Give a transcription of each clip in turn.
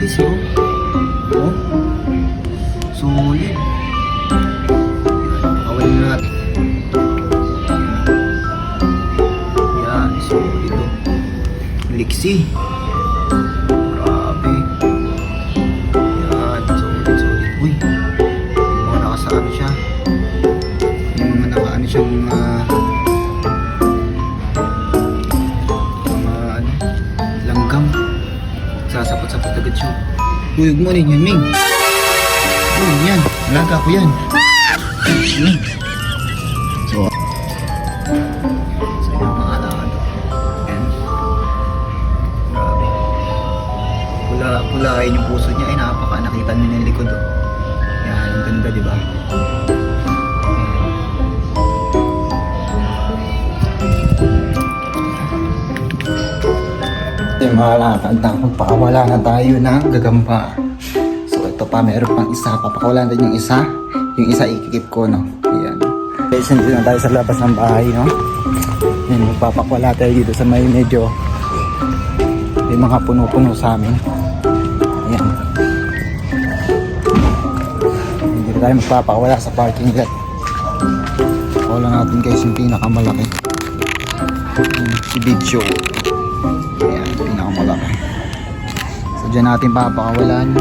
guys, oh. Oh. Solid. Pakawalin na natin. Yan, solid, oh. Liksi. Grabe. Yan, solid. Uy. Mga nakasaano siya. Yung mga nakaano siya, mga langgam. Sasapat-sapat agad siya. Uy, huwag mo rin yan, Ming. Uy, yan. Alaga ko yan. So yung mga alakan. Yan. Grabe. Pulain yung puso niya. Ay, nakita niyo na yung likod. Oh. Yan, ang ganda, diba? Mga lakad na magpakawala na tayo ng gagamba. So ito pa, meron pang isa. Papakawalan natin yung isa. Yung isa ikikip ko, no? Ayan. Guys, nandito na tayo sa labas ng bahay, no? Ayan, magpapakawala tayo dito sa may medyo may mga puno-puno sa amin. Ayan. Dito tayo magpapakawala sa parking lot. Pakawalan natin guys yung pinakamalaki. Si Big Show. Ayan, pinakamalaki. So dyan natin papakawalan.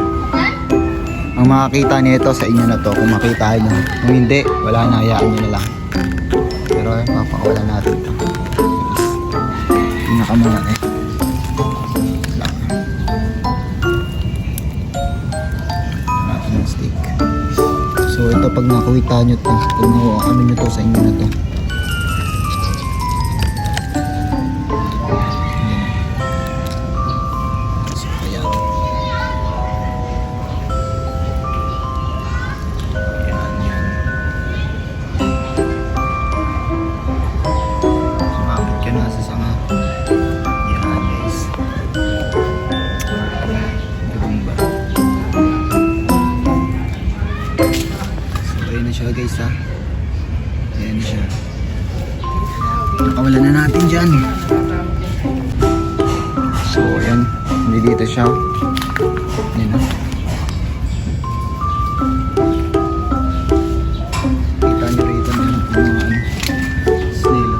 Ang makakita nito sa inyo na to, kung makita nyo. Kung hindi, wala na, hayaan nyo na lang. Pero ayun, papakawalan natin ito. Pinakamalaki. Natin yung stick. So ito, pag nakawita nyo to, kung ano nyo to sa inyo na to. Siya guys, ha. Ayan siya. Nakawalan na natin dyan. So ayan, hindi dito siya. Ayan, ha. Kita nyo rito na yung mga snail.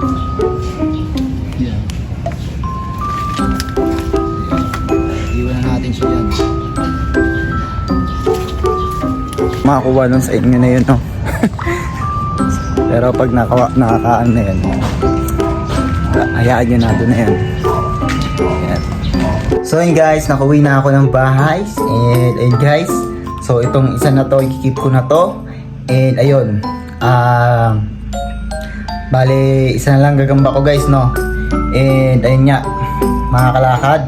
Ayan. Iwan na natin siya dyan. Makakuha nun sa inyo na yun, no? Pero pag nakakaan na yan, hayaan nyo na doon na yan. Ayan. So yun guys, nakuwi na ako ng bahay. And guys, so itong isa na to, ikikip ko na to. And ayun, bale, isa na lang gagamba ko guys, no? And ayun nga, mga kalakad,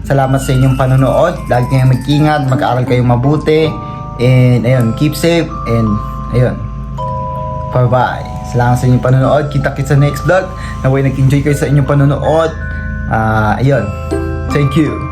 salamat sa inyong panonood. Lagi kayong mag-ingat, mag-aaral kayong mabuti. And ayun, keep safe. And ayun, bye-bye. Salamat sa inyong panonood. Kita-kits sa next vlog. Naway nag-enjoy kayo sa inyong panonood. Ayun. Thank you.